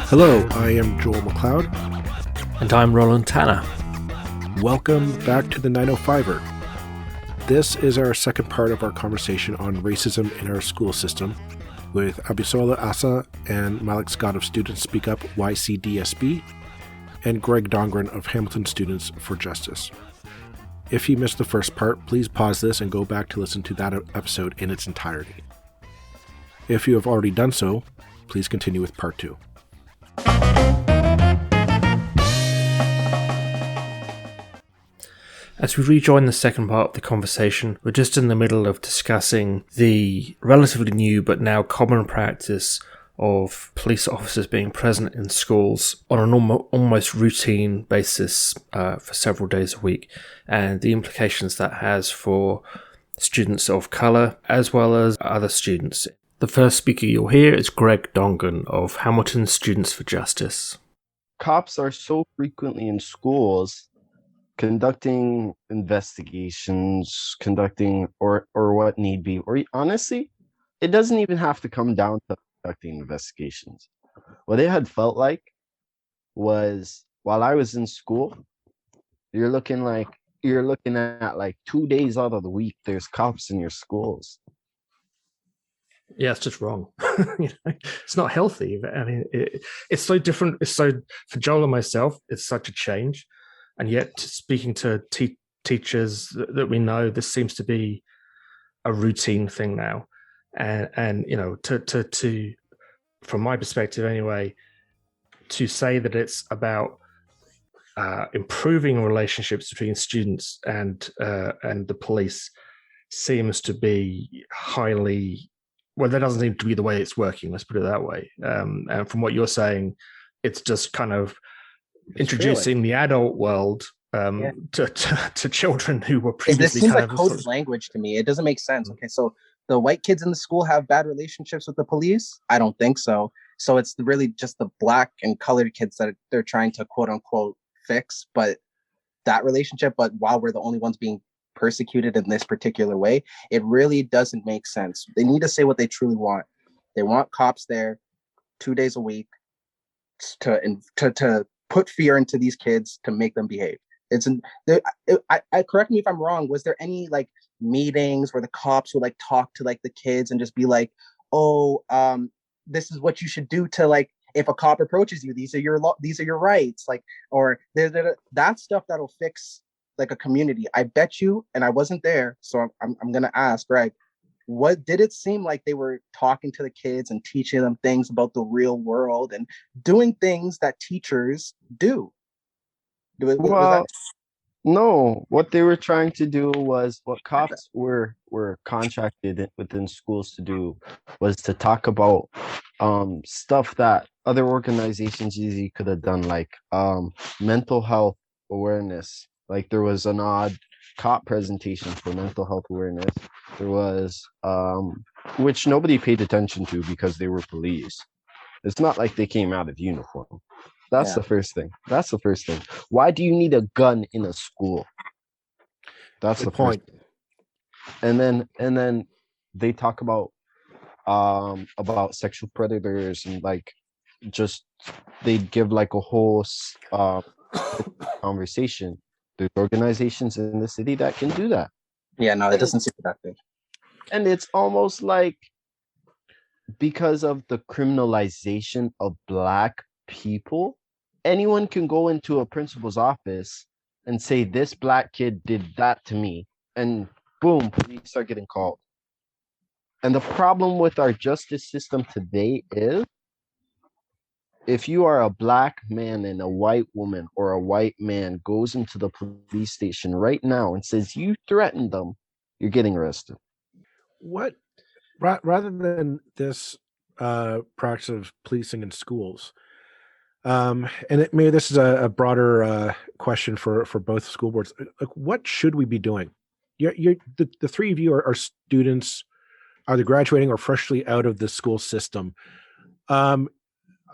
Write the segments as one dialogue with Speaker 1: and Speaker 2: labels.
Speaker 1: Hello, I am Joel McLeod.
Speaker 2: And I'm Roland Tanner.
Speaker 1: Welcome back to the 905er. This is our second part of our conversation on racism in our school system with Abisola, Asha, and Malik of Students Speak Up YCDSB, and Greg Dongen of Hamilton Students for Justice. If you missed the first part, please pause this and go back to listen to that episode in its entirety. If you have already done so, please continue with part 2.
Speaker 2: As we rejoin the second part of the conversation, we're just in the middle of discussing the relatively new but now common practice of police officers being present in schools on an almost routine basis for several days a week, and the implications that has for students of colour as well as other students. The first speaker you'll hear is Greg Dongen of Hamilton Students for Justice.
Speaker 3: Cops are so frequently in schools conducting investigations, conducting or what need be, or honestly, it doesn't even have to come down to conducting investigations. What it had felt like was while I was in school, you're looking at like 2 days out of the week, there's cops in your schools.
Speaker 2: Yeah, it's just wrong. It's not healthy. I mean, it's so different. It's so, for Joel and myself, it's such a change. And yet, speaking to teachers that we know, this seems to be a routine thing now. And to from my perspective anyway, to say that it's about improving relationships between students and the police seems to be highly, well, that doesn't seem to be the way it's working. Let's put it that way. And from what you're saying, it's just kind of introducing the adult world to children who were previously
Speaker 4: this seems like coded language to me. It doesn't make sense. Okay, so the white kids in the school have bad relationships with the police? I don't think so. So it's really just the black and colored kids that they're trying to quote unquote fix, but that relationship, but while we're the only ones being persecuted in this particular way, it really doesn't make sense. They need to say what they truly want. They want cops there 2 days a week to put fear into these kids to make them behave. I correct me if I'm wrong. Was there any like meetings where the cops would like talk to like the kids and just be like, "Oh, this is what you should do to like if a cop approaches you. These are your rights." Like, or that stuff that'll fix like a community. I bet you, and I wasn't there, so I'm gonna ask Greg. What did it seem like they were talking to the kids and teaching them things about the real world and doing things that teachers do?
Speaker 3: No. What they were trying to do was what cops were contracted within schools to do was to talk about stuff that other organizations easily could have done, like mental health awareness. Like there was an odd cop presentation for mental health awareness. There was which nobody paid attention to because they were police. It's not like they came out of uniform. That's the first thing. Why do you need a gun in a school? That's the point. And then they talk about sexual predators and like just they give like a whole conversation. There's organizations in the city that can do that.
Speaker 4: Yeah, no, it doesn't seem productive.
Speaker 3: And it's almost like because of the criminalization of Black people, anyone can go into a principal's office and say, this Black kid did that to me. And boom, police are getting called. And the problem with our justice system today is if you are a Black man and a white woman or a white man goes into the police station right now and says you threatened them, you're getting arrested.
Speaker 1: What, rather than this practice of policing in schools, and maybe this is a broader question for both school boards, like what should we be doing? The three of you are students, either graduating or freshly out of the school system.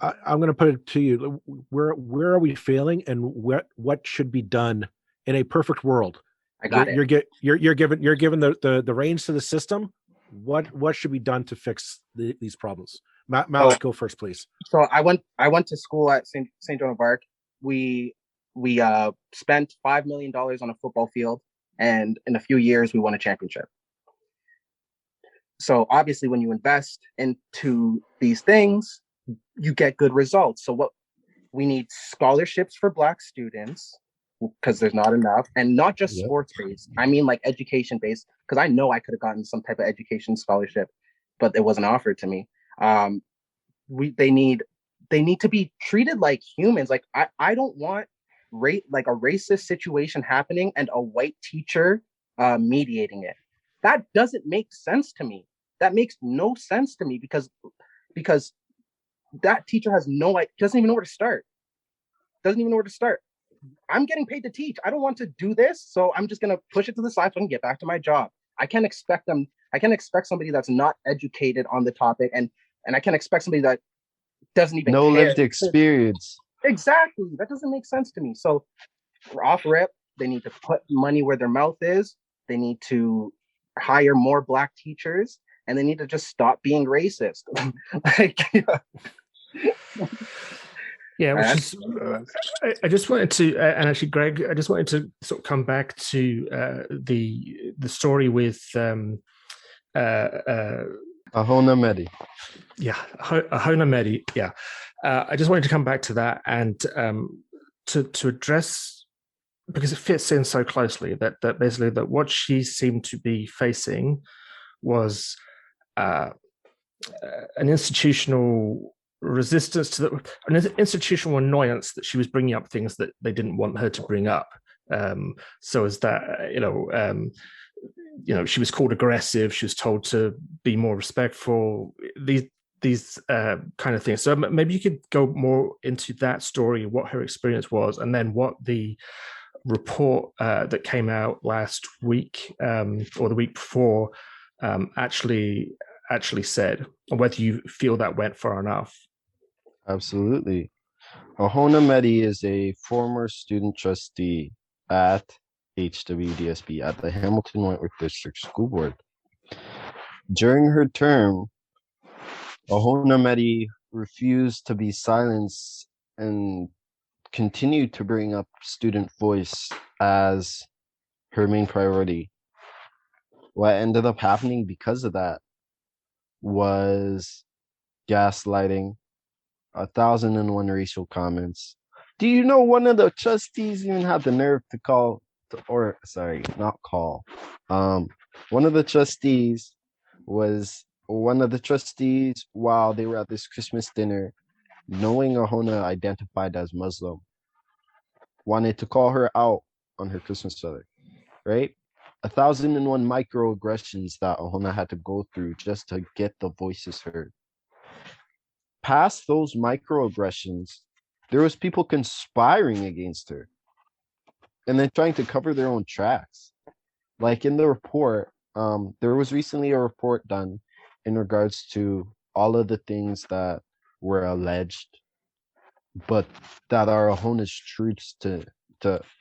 Speaker 1: I'm going to put it to you: where are we failing, and what should be done in a perfect world?
Speaker 4: I got it.
Speaker 1: You're given the reins to the system. What should be done to fix these problems? Malik, go first, please.
Speaker 4: So I went to school at St. Joan of Arc. We spent $5 million on a football field, and in a few years we won a championship. So obviously, when you invest into these things, you get good results. So what we need scholarships for Black students, because there's not enough, and not just sports based. I mean, like education based, because I know I could have gotten some type of education scholarship, but it wasn't offered to me. They need to be treated like humans. Like I don't want like a racist situation happening and a white teacher mediating it. That doesn't make sense to me. That makes no sense to me because that teacher doesn't even know where to start. Doesn't even know where to start. I'm getting paid to teach. I don't want to do this, so I'm just gonna push it to the side so I can get back to my job. I can't expect somebody that's not educated on the topic, and I can't expect somebody that doesn't even
Speaker 3: no
Speaker 4: care.
Speaker 3: lived experience.
Speaker 4: Exactly. That doesn't make sense to me. So off rip, they need to put money where their mouth is. They need to hire more Black teachers, and they need to just stop being racist.
Speaker 2: Yeah, which is, I just wanted to, and actually, Greg, I just wanted to sort of come back to the story with
Speaker 3: Ahona Medi.
Speaker 2: Yeah, Ahona Medi. Yeah, I just wanted to come back to that and to address, because it fits in so closely that basically that what she seemed to be facing was an institutional resistance to an institutional annoyance that she was bringing up things that they didn't want her to bring up. So as that, she was called aggressive. She was told to be more respectful. These kind of things. So maybe you could go more into that story, what her experience was, and then what the report that came out last week or the week before actually said, or whether you feel that went far enough.
Speaker 3: Absolutely. Ahona Medi is a former student trustee at YCDSB at the Hamilton Wentworth District School Board. During her term, Ahona Medi refused to be silenced and continued to bring up student voice as her main priority. What ended up happening because of that was gaslighting, 1,001 racial comments. Do you know one of the trustees even had the nerve to one of the trustees while they were at this Christmas dinner, knowing Ahona identified as Muslim, wanted to call her out on her Christmas sweater, right? 1,001 microaggressions that Ahona had to go through just to get the voices heard. Past those microaggressions, there was people conspiring against her and then trying to cover their own tracks. Like in the report, there was recently a report done in regards to all of the things that were alleged, but that are Ahona's truths to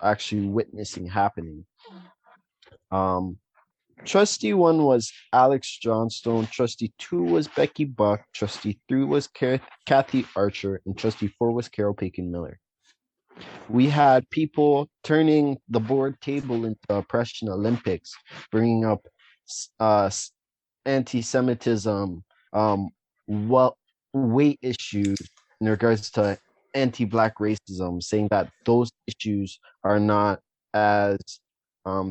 Speaker 3: actually witnessing happening. Trustee 1 was Alex Johnstone, Trustee 2 was Becky Buck, Trustee 3 was Kathy Archer, and Trustee 4 was Carol Paikin-Miller. We had people turning the board table into Oppression Olympics, bringing up anti-Semitism, weight issues in regards to anti-Black racism, saying that those issues are not as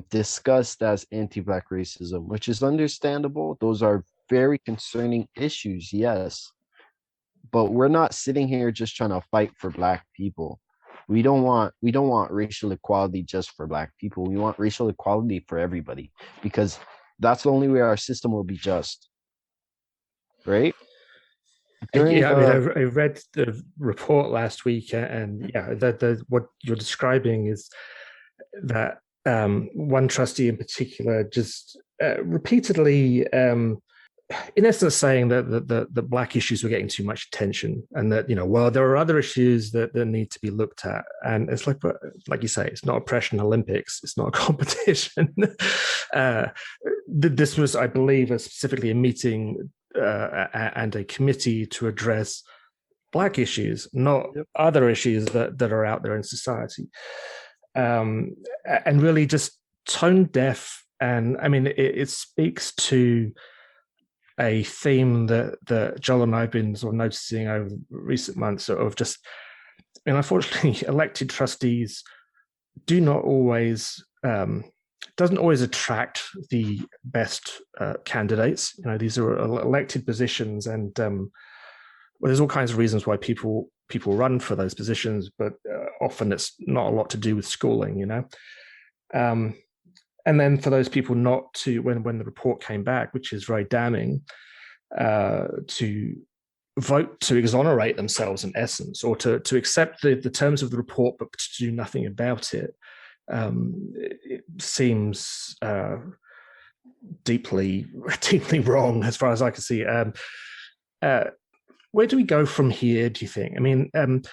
Speaker 3: discussed as anti-Black racism, which is understandable. Those are very concerning issues, yes. But we're not sitting here just trying to fight for Black people. We don't want racial equality just for Black people. We want racial equality for everybody, because that's the only way our system will be just. Right?
Speaker 2: I read the report last week, and what you're describing is that one trustee in particular just repeatedly, in essence, saying that the Black issues were getting too much attention, and that there are other issues that need to be looked at. And it's like you say, it's not Oppression Olympics, it's not a competition. This was, I believe, specifically a meeting and a committee to address Black issues, not other issues that are out there in society, and really just tone deaf. And I mean, it speaks to a theme that Joel and I have been sort of noticing over recent months of just, and unfortunately, elected trustees do not always doesn't always attract the best candidates. You know, these are elected positions, and well, there's all kinds of reasons why people run for those positions, but often it's not a lot to do with schooling, you know. And then for those people not to, when the report came back, which is very damning, to vote to exonerate themselves in essence, or to accept the terms of the report but to do nothing about it, it seems deeply wrong as far as I can see. Where do we go from here, do you think? I mean, and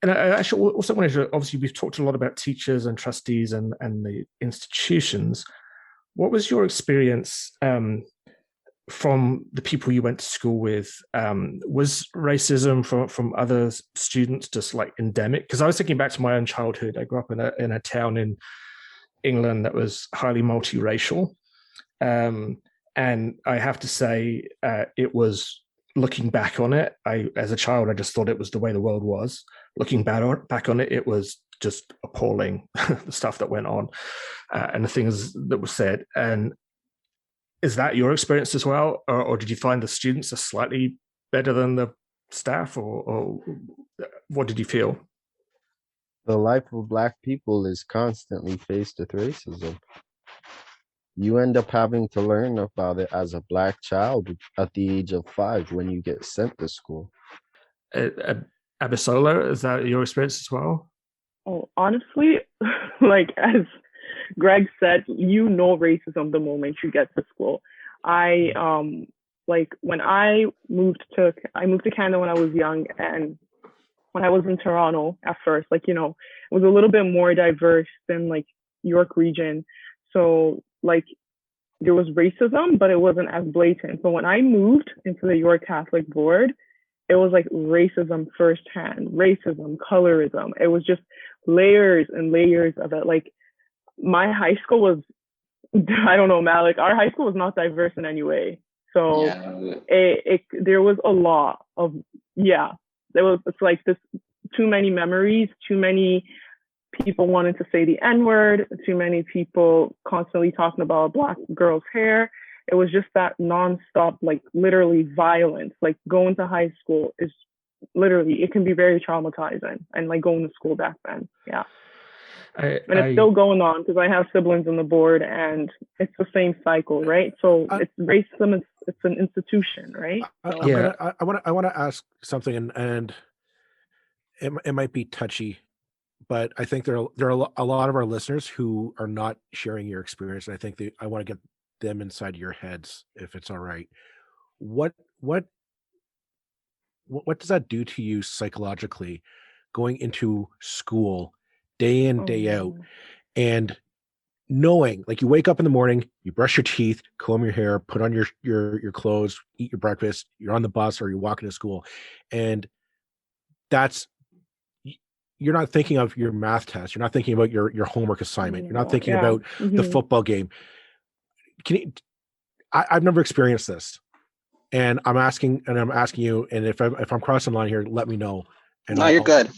Speaker 2: I actually also wanted to, obviously we've talked a lot about teachers and trustees and the institutions. What was your experience from the people you went to school with? Was racism from other students just like endemic? Because I was thinking back to my own childhood. I grew up in a town in England that was highly multiracial. And I have to say, it was, looking back on it, as a child, I just thought it was the way the world was. Looking back on it, it was just appalling, the stuff that went on and the things that were said. And is that your experience as well? Or did you find the students are slightly better than the staff, or what did you feel?
Speaker 3: The life of Black people is constantly faced with racism. You end up having to learn about it as a Black child at the age of 5 when you get sent to school.
Speaker 2: Abisola, is that your experience as well?
Speaker 5: Oh, honestly, like as Greg said, you know racism the moment you get to school. I like when I moved to Canada when I was young, and when I was in Toronto at first, like, you know, it was a little bit more diverse than like York region. So like there was racism, but it wasn't as blatant. So when I moved into the York Catholic Board, it was like racism firsthand, racism, colorism. It was just layers and layers of it. Like my high school was, I don't know, Malik, our high school was not diverse in any way. So there was a lot of, it's like this, too many memories, too many people wanted to say the N-word, too many people constantly talking about a Black girl's hair. It was just that nonstop, like literally violence. Like going to high school is literally, it can be very traumatizing. And like going to school back then, yeah. It's still going on because I have siblings on the board, and it's the same cycle, right? So it's racism. It's an institution, right?
Speaker 1: I want to ask something, and it might be touchy, but I think there are a lot of our listeners who are not sharing your experience, and I think I want to get them inside your heads, if it's all right. What does that do to you psychologically, going into school day in, day out, and knowing, like, you wake up in the morning, you brush your teeth, comb your hair, put on your clothes, eat your breakfast, you're on the bus or you're walking to school, and you're not thinking of your math test, you're not thinking about your homework assignment, you're not thinking about the football game. I've never experienced this, and I'm asking you, and if I'm crossing the line here, let me know. And
Speaker 6: you're good.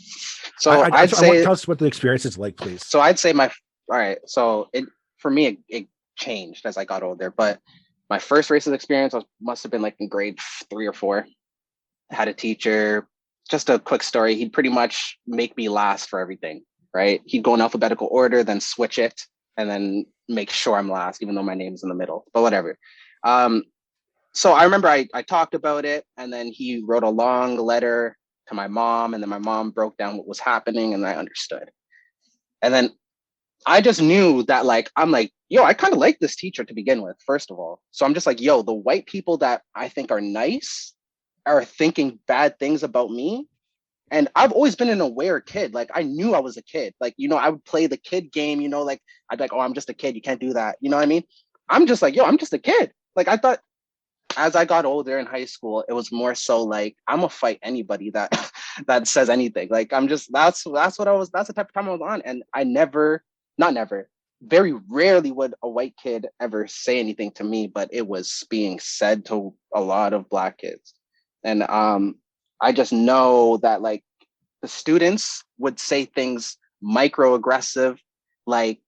Speaker 6: So
Speaker 1: I'd say, tell us what the experience is like, please.
Speaker 6: So I'd say all right. So for me, it changed as I got older, but my first racist experience must have been like in grade 3 or 4. I had a teacher, just a quick story. He'd pretty much make me last for everything, right? He'd go in alphabetical order, then switch it, and then make sure I'm last, even though my name's in the middle, but whatever. So I remember I talked about it, and then he wrote a long letter to my mom, and then my mom broke down what was happening, and I understood. And then I just knew that, like, I'm like, yo, I kind of like this teacher to begin with, first of all. So I'm just like, yo, the white people that I think are nice are thinking bad things about me. And I've always been an aware kid. Like, I knew I was a kid. Like, you know, I would play the kid game, you know, like, I'd be like, oh, I'm just a kid. You can't do that. You know what I mean? I'm just like, yo, I'm just a kid. Like, I thought as I got older in high school, it was more so like I'm gonna fight anybody that that says anything. Like I'm just that's what I was. That's the type of time I was on, and I never, not never, very rarely would a white kid ever say anything to me, but it was being said to a lot of Black kids, and I just know that like the students would say things microaggressive, like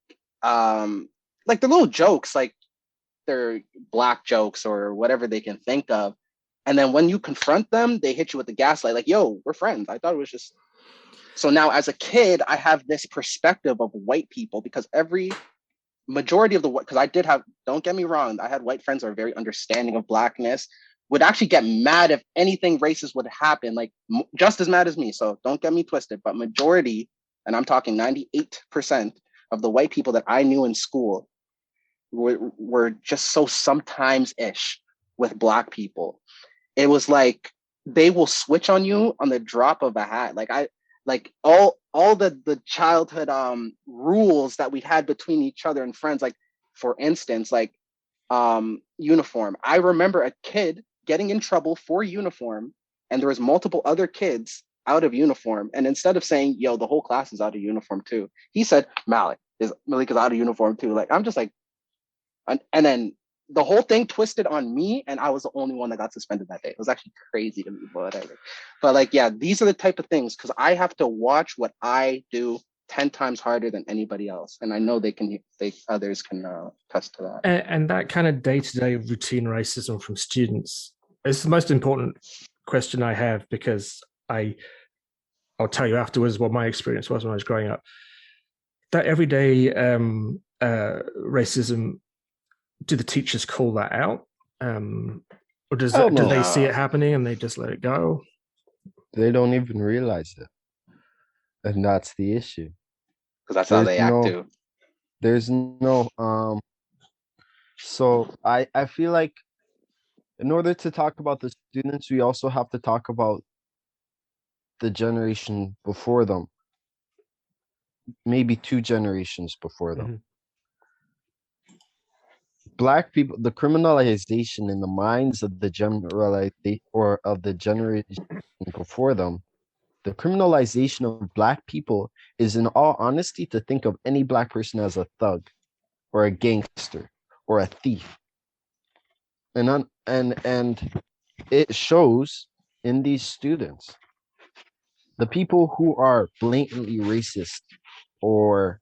Speaker 6: the little jokes, like they're Black jokes or whatever they can think of. And then when you confront them, they hit you with the gaslight, like, yo, we're friends. I thought it was just. So now as a kid, I have this perspective of white people because every majority of the, because I did have, don't get me wrong, I had white friends who are very understanding of Blackness, would actually get mad if anything racist would happen, like just as mad as me. So don't get me twisted, but majority, and I'm talking 98% of the white people that I knew in school were just so sometimes-ish with Black people. It was like they will switch on you on the drop of a hat. Like all the childhood rules that we had between each other and friends. Like for instance, like uniform. I remember a kid getting in trouble for uniform, and there was multiple other kids out of uniform. And instead of saying, "Yo, the whole class is out of uniform too," he said, Malik is out of uniform too." Like I'm just like. And then the whole thing twisted on me, and I was the only one that got suspended that day. It was actually crazy to me, but whatever. But like, yeah, these are the type of things because I have to watch what I do 10 times harder than anybody else, and I know others can attest to that.
Speaker 2: And that kind of day-to-day routine racism from students is the most important question I have because I'll tell you afterwards what my experience was when I was growing up. That everyday racism. Do the teachers call that out, or do they see it happening and they just let it go?
Speaker 3: They don't even realize it, and that's the issue.
Speaker 6: Because that's how they act too.
Speaker 3: There's no So I feel like in order to talk about the students, we also have to talk about the generation before them, maybe 2 generations before them. Mm-hmm. Black people, the criminalization in the minds of the generation before them, the criminalization of Black people is, in all honesty, to think of any Black person as a thug or a gangster or a thief. And it shows in these students. The people who are blatantly racist or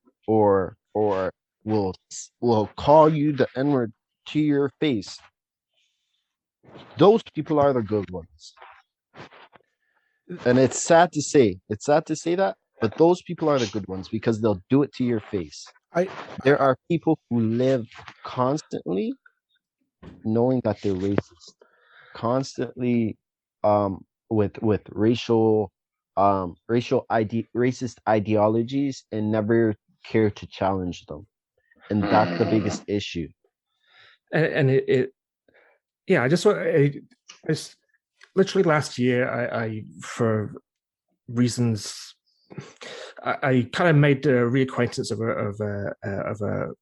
Speaker 3: will call you the N-word to your face. Those people are the good ones. And it's sad to say that, but those people are the good ones because they'll do it to your face. There are people who live constantly knowing that they're racist, constantly with racist ideologies and never care to challenge them. And that's the biggest issue.
Speaker 2: And I just it's literally last year I for reasons I kind of made the reacquaintance of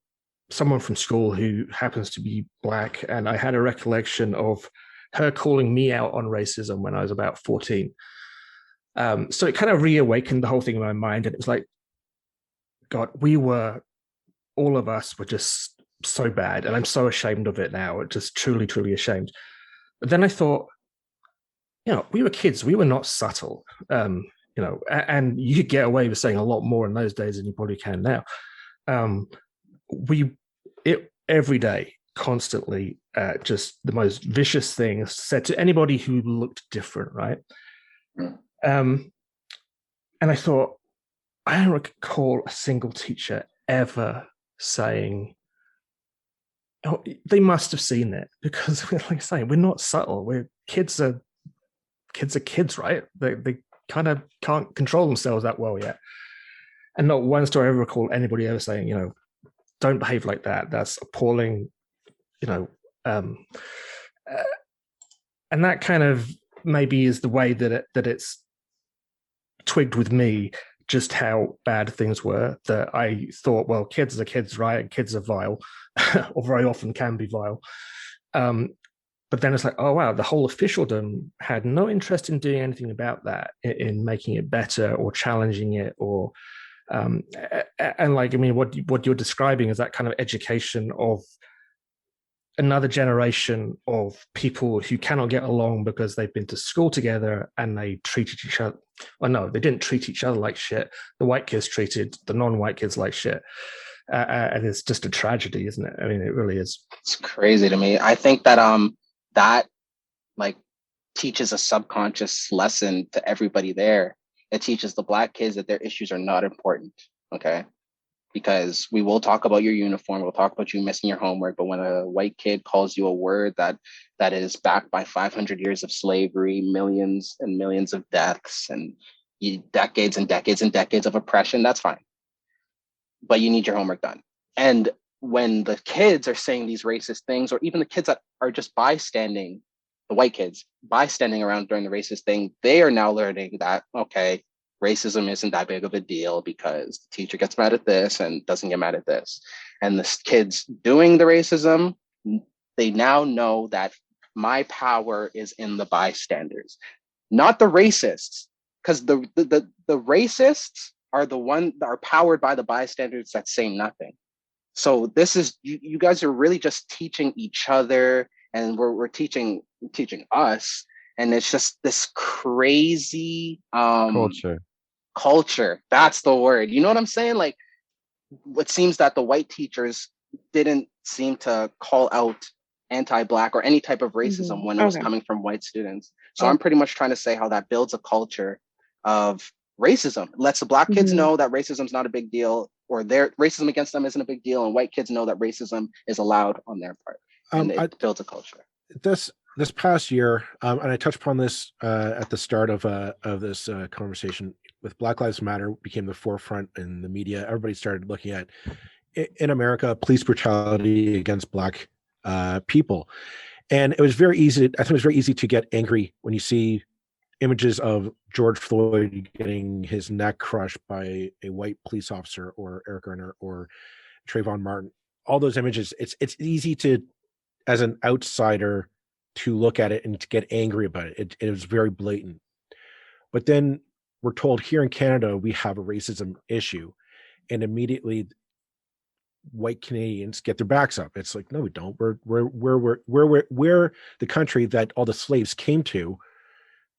Speaker 2: someone from school who happens to be Black, and I had a recollection of her calling me out on racism when I was about 14. So it kind of reawakened the whole thing in my mind, and it was like, God, all of us were just so bad, and I'm so ashamed of it now. Just truly, truly ashamed. But then I thought, we were kids. We were not subtle, and you could get away with saying a lot more in those days than you probably can now. Every day, constantly, just the most vicious things said to anybody who looked different, right? And I thought, I don't recall a single teacher ever saying, "Oh, they must have seen it," because, like I say, we're not subtle. Kids are kids, right? They kind of can't control themselves that well yet. And not once do I ever recall anybody ever saying, don't behave like that. That's appalling, and that kind of maybe is the way that it's twigged with me just how bad things were, that I thought, well, kids are kids, right? And kids are vile, or very often can be vile. but then it's like, oh wow, the whole officialdom had no interest in doing anything about that, in making it better or challenging it, or and like, I mean, what you're describing is that kind of education of another generation of people who cannot get along because they've been to school together and they treated each other. Well, no, they didn't treat each other like shit. The white kids treated the non-white kids like shit. And it's just a tragedy, isn't it? I mean, it really is.
Speaker 6: It's crazy to me. I think that that like teaches a subconscious lesson to everybody there. It teaches the Black kids that their issues are not important. Okay. Because we will talk about your uniform, we'll talk about you missing your homework, but when a white kid calls you a word that is backed by 500 years of slavery, millions and millions of deaths, and decades and decades and decades of oppression, that's fine. But you need your homework done. And when the kids are saying these racist things, or even the kids that are just bystanding, the white kids bystanding around during the racist thing, they are now learning that, okay, racism isn't that big of a deal because the teacher gets mad at this and doesn't get mad at this. And the kids doing the racism, they now know that my power is in the bystanders, not the racists, because the racists are the one that are powered by the bystanders that say nothing. So this is, you guys are really just teaching each other, and we're teaching us, and it's just this crazy culture. That's the word. You know what I'm saying? Like, it seems that the white teachers didn't seem to call out anti-Black or any type of racism when it was coming from white students. So I'm pretty much trying to say how that builds a culture of racism. It lets the Black kids know that racism's not a big deal, or their racism against them isn't a big deal, and white kids know that racism is allowed on their part. And it builds a culture.
Speaker 1: This past year, and I touched upon this at the start of this conversation, with Black Lives Matter became the forefront in the media. Everybody started looking at, in America, police brutality against Black people, and it was very easy. I think it was very easy to get angry when you see images of George Floyd getting his neck crushed by a white police officer, or Eric Garner, or Trayvon Martin. All those images, it's easy to, as an outsider, to look at it and to get angry about it. It was very blatant. But then we're told here in Canada we have a racism issue, and immediately white Canadians get their backs up. It's like, no, we don't. We're the country that all the slaves came to,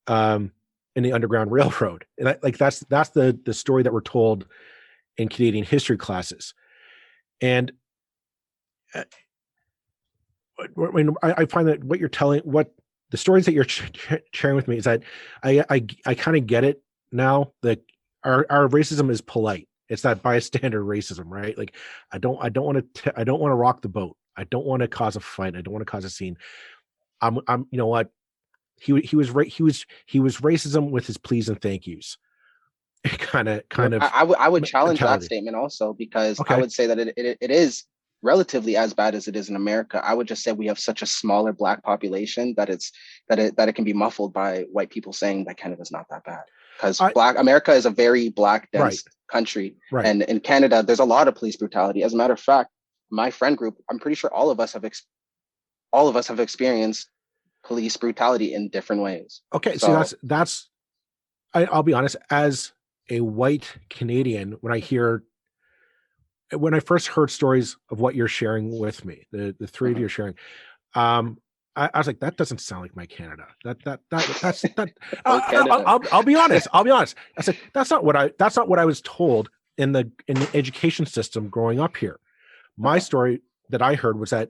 Speaker 1: in the Underground Railroad, and that's the story that we're told in Canadian history classes. And I find that what the stories that you're sharing with me is that I kind of get it now, that our racism is polite. It's that bystander racism, right? Like, I don't want to rock the boat. I don't want to cause a fight. I don't want to cause a scene. I'm you know what? He was racism with his please and thank yous. kind of.
Speaker 6: I would challenge that statement also, because I would say that it is relatively as bad as it is in America. I would just say we have such a smaller Black population that it can be muffled by white people saying that Canada's not that bad. Because America is a very Black dense country. Right. And in Canada, there's a lot of police brutality. As a matter of fact, my friend group, I'm pretty sure all of us have experienced police brutality in different ways. Okay.
Speaker 1: So that's I'll be honest, as a white Canadian, when I first heard stories of what you're sharing with me, the three of you are sharing, I was like, that doesn't sound like my Canada. That's I'll be honest. I said, that's not what I was told in the education system growing up here. My story that I heard was that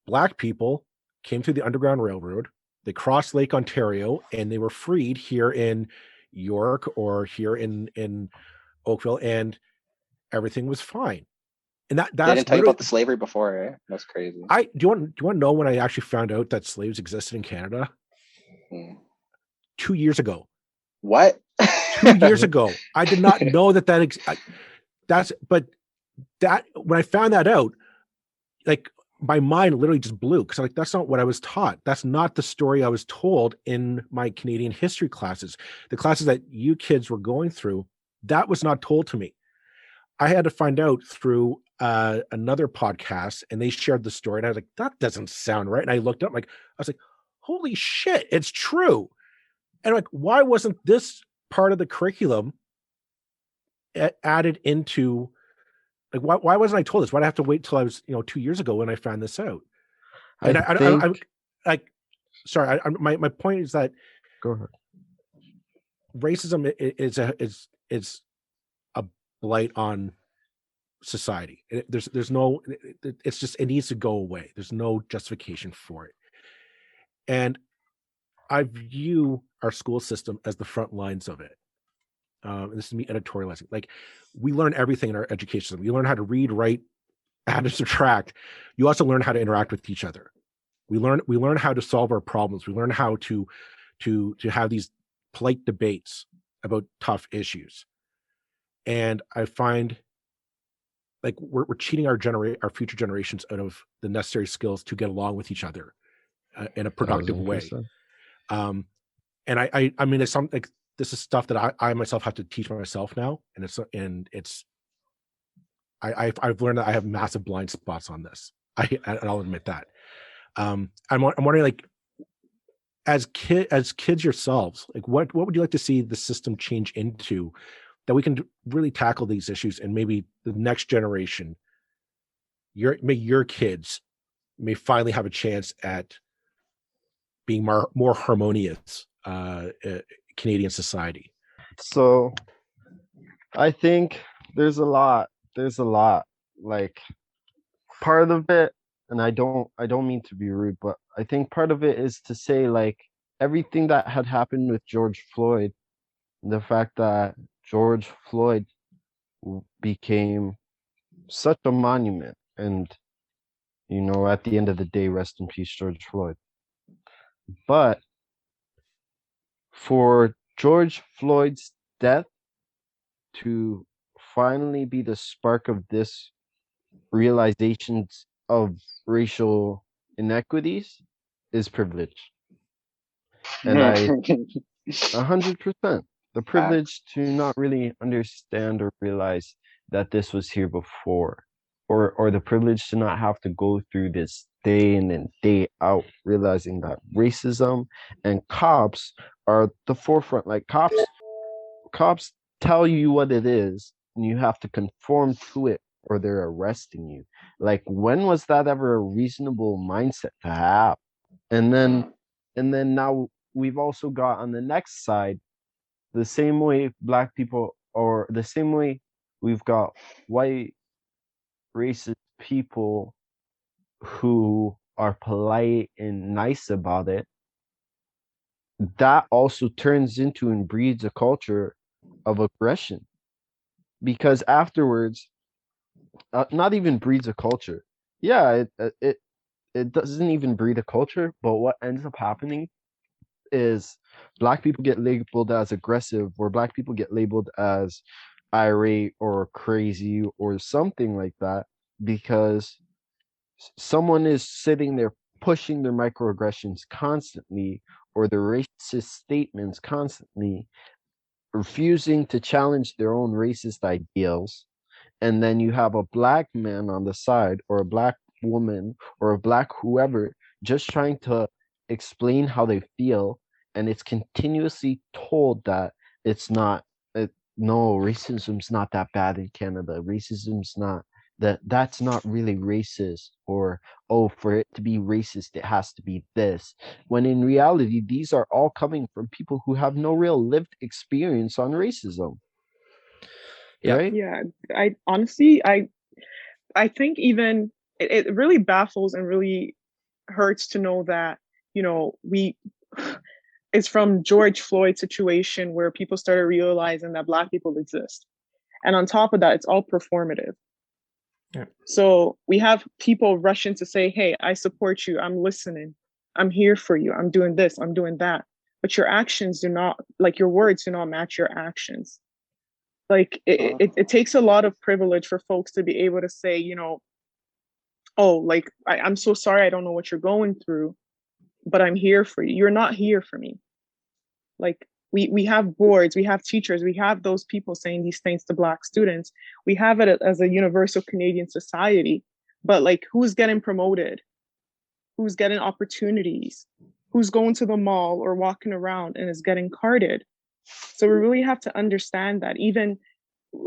Speaker 1: Black people came through the Underground Railroad, they crossed Lake Ontario, and they were freed here in York or here in Oakville, and everything was fine. And that's
Speaker 6: they didn't tell you about the slavery before, eh? That's crazy.
Speaker 1: Do you want to know when I actually found out that slaves existed in Canada? 2 years ago.
Speaker 6: What?
Speaker 1: 2 years ago. I did not know but when I found that out, like, my mind literally just blew, because like, that's not what I was taught. That's not the story I was told in my Canadian history classes. The classes that you kids were going through, that was not told to me. I had to find out through another podcast, and they shared the story, and I was like, that doesn't sound right. And I looked up, I was like, holy shit, it's true. And I'm like, why wasn't this part of the curriculum added into, like, why wasn't I told this? Why did I have to wait till I was, 2 years ago when I found this out? And my point is that,
Speaker 3: go ahead.
Speaker 1: Racism is a blight on society. There's no, it's just, it needs to go away. There's no justification for it. And I view our school system as the front lines of it. This is me editorializing. Like, we learn everything in our education system. We learn how to read, write, add, and subtract. You also learn how to interact with each other. We learn how to solve our problems. We learn how to have these polite debates about tough issues. And I find, like, we're cheating our future generations out of the necessary skills to get along with each other in a productive way. And I mean, it's something like, this is stuff that I myself have to teach myself now, and I've learned that I have massive blind spots on this. I'll admit that. I'm wondering, like, as kids yourselves, like, what would you like to see the system change into, that we can really tackle these issues, and maybe the next generation, your kids may finally have a chance at being more harmonious Canadian society?
Speaker 3: So I think there's a lot, like, part of it, and I don't mean to be rude, but I think part of it is to say, like, everything that had happened with George Floyd, the fact that George Floyd became such a monument, and at the end of the day, rest in peace, George Floyd. But for George Floyd's death to finally be the spark of this realizations of racial inequities is privilege. And 100%, the privilege to not really understand or realize that this was here before, or the privilege to not have to go through this day in and day out, realizing that racism and cops are the forefront. Like, cops tell you what it is, and you have to conform to it, or they're arresting you. Like, when was that ever a reasonable mindset to have? And then now we've also got on the next side, the same way Black people, or the same way we've got white racist people who are polite and nice about it, that also turns into and breeds a culture of aggression. Because afterwards, not even breeds a culture. Yeah, it doesn't even breed a culture, but what ends up happening is Black people get labeled as aggressive, or Black people get labeled as irate or crazy or something like that, because someone is sitting there pushing their microaggressions constantly, or their racist statements constantly, refusing to challenge their own racist ideals. And then you have a Black man on the side, or a Black woman, or a Black whoever, just trying to explain how they feel, and it's continuously told that it's not, no, racism's not that bad in Canada. Racism's not that's not really racist, or, oh, for it to be racist, it has to be this. When in reality, these are all coming from people who have no real lived experience on racism.
Speaker 2: Yeah.
Speaker 3: Right?
Speaker 5: Yeah, I honestly, I think even it really baffles and really hurts to know that, it's from George Floyd situation where people started realizing that Black people exist. And on top of that, it's all performative.
Speaker 2: Yeah.
Speaker 5: So we have people rushing to say, hey, I support you. I'm listening. I'm here for you. I'm doing this. I'm doing that. But your actions do not, like, your words do not match your actions. Like, it takes a lot of privilege for folks to be able to say, oh, like, I'm so sorry, I don't know what you're going through, but I'm here for you. You're not here for me. Like, We have boards, we have teachers, we have those people saying these things to Black students. We have it as a universal Canadian society, but like, who's getting promoted? Who's getting opportunities? Who's going to the mall or walking around and is getting carded? So we really have to understand that. Even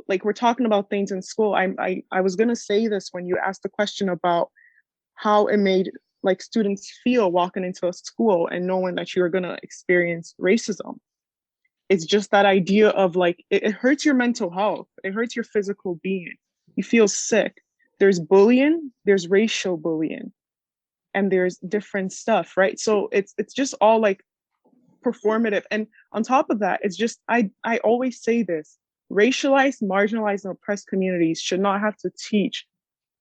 Speaker 5: like, we're talking about things in school. I was gonna say this when you asked the question about how it made like students feel walking into a school and knowing that you're gonna experience racism. It's just that idea of like, it hurts your mental health. It hurts your physical being. You feel sick. There's bullying, there's racial bullying, and there's different stuff, right? So it's just all like performative. And on top of that, it's just, I always say this: racialized, marginalized, and oppressed communities should not have to teach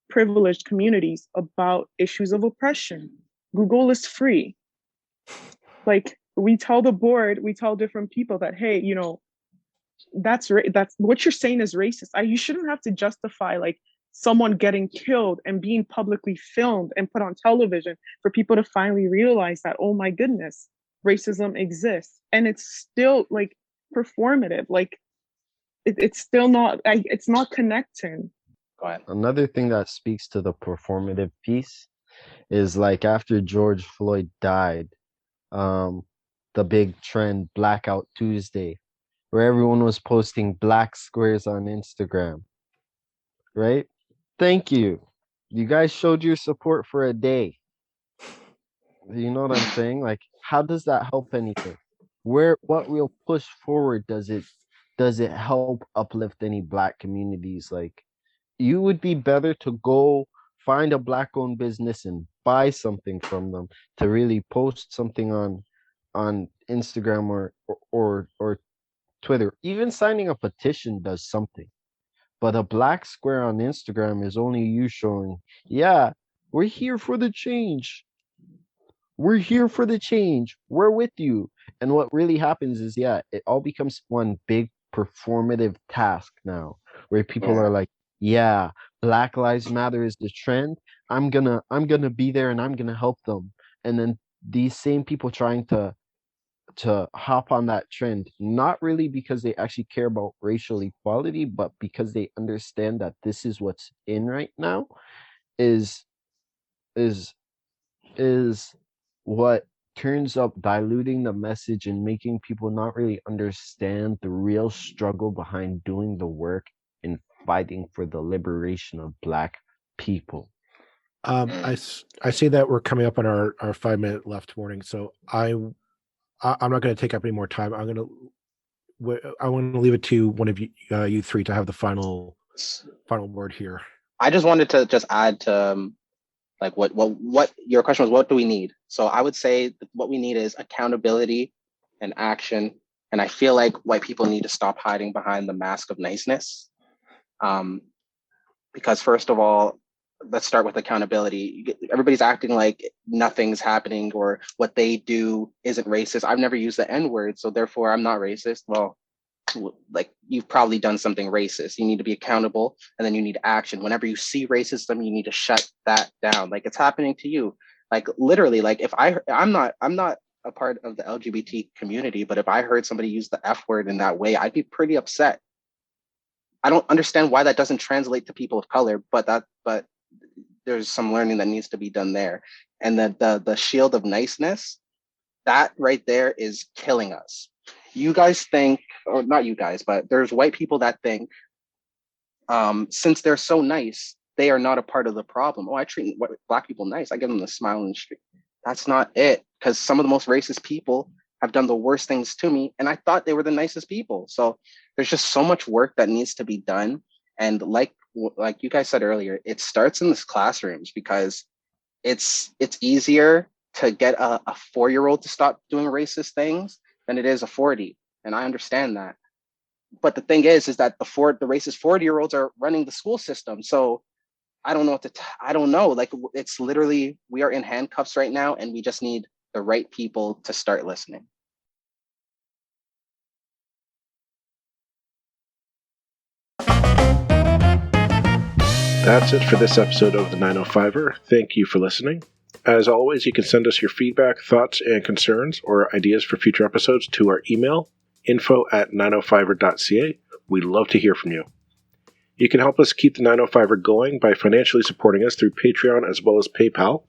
Speaker 5: privileged communities about issues of oppression. Google is free. Like, we tell the board, we tell different people that, hey, you know, that's what you're saying is racist. You shouldn't have to justify like someone getting killed and being publicly filmed and put on television for people to finally realize that, oh my goodness, racism exists. And it's still like performative. Like, it's still not, it's not connecting.
Speaker 6: Go ahead.
Speaker 3: Another thing that speaks to the performative piece is like after George Floyd died, the big trend Blackout Tuesday, where everyone was posting black squares on Instagram, right? Thank you. You guys showed your support for a day. You know what I'm saying? Like, how does that help anything? What real push forward does it help uplift any Black communities? Like, you would be better to go find a Black-owned business and buy something from them to really post something on Instagram or Twitter. Even signing a petition does something. But a black square on Instagram is only you showing, yeah, we're here for the change. We're here for the change. We're with you. And what really happens is, yeah, it all becomes one big performative task now, where people are like, yeah, Black Lives Matter is the trend. I'm gonna be there and I'm gonna help them. And then these same people trying to hop on that trend, not really because they actually care about racial equality, but because they understand that this is what's in right now, is what turns up diluting the message and making people not really understand the real struggle behind doing the work and fighting for the liberation of Black people.
Speaker 1: I see that we're coming up on our 5-minute left warning, so I'm not going to take up any more time. I want to leave it to one of you three to have the final word here.
Speaker 6: I just wanted to just add to like what your question was. What do we need? So I would say what we need is accountability and action. And I feel like white people need to stop hiding behind the mask of niceness. Because first of all, let's start with accountability. Everybody's acting like nothing's happening or what they do isn't racist. I've never used the N-word, so therefore I'm not racist. Well, like, you've probably done something racist. You need to be accountable, and then you need action. Whenever you see racism, you need to shut that down. Like, it's happening to you. Like, literally, like, if I'm not a part of the LGBT community, but if I heard somebody use the F word in that way, I'd be pretty upset. I don't understand why that doesn't translate to people of color, but there's some learning that needs to be done there. And the shield of niceness, that right there is killing us. You guys think, or not you guys, but there's white people that think, since they're so nice, they are not a part of the problem. Oh, I treat Black people nice. I give them the smile in the street. That's not it, because some of the most racist people have done the worst things to me, and I thought they were the nicest people. So there's just so much work that needs to be done. And like you guys said earlier, it starts in the classrooms, because it's easier to get a 4-year-old to stop doing racist things than it is a 40. And I understand that. But the thing is that the racist 40-year-olds are running the school system. So I don't know I don't know. Like, it's literally, we are in handcuffs right now, and we just need the right people to start listening.
Speaker 1: That's it for this episode of the 905er. Thank you for listening. As always, you can send us your feedback, thoughts, and concerns, or ideas for future episodes to our email, info@905er.ca. We'd love to hear from you. You can help us keep the 905er going by financially supporting us through Patreon as well as PayPal.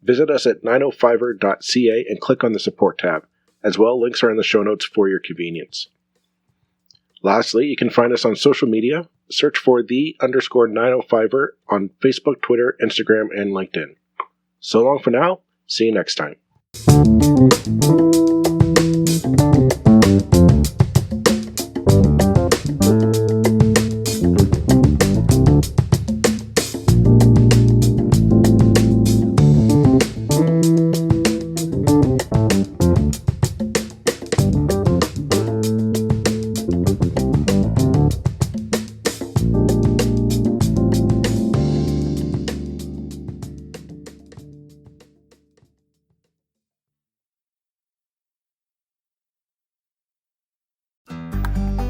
Speaker 1: Visit us at 905er.ca and click on the support tab. As well, links are in the show notes for your convenience. Lastly, you can find us on social media. Search for _905er on Facebook, Twitter, Instagram, and LinkedIn. So long for now. See you next time.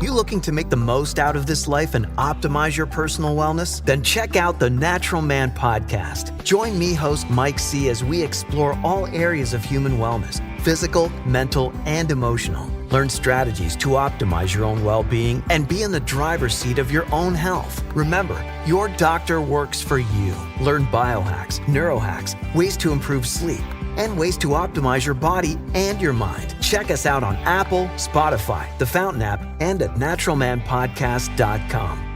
Speaker 7: You looking to make the most out of this life and optimize your personal wellness? Then check out the Natural Man Podcast. Join me, host Mike C., as we explore all areas of human wellness, physical, mental, and emotional. Learn strategies to optimize your own well-being and be in the driver's seat of your own health. Remember, your doctor works for you. Learn biohacks, neurohacks, ways to improve sleep, and ways to optimize your body and your mind. Check us out on Apple, Spotify, the Fountain app, and at naturalmanpodcast.com.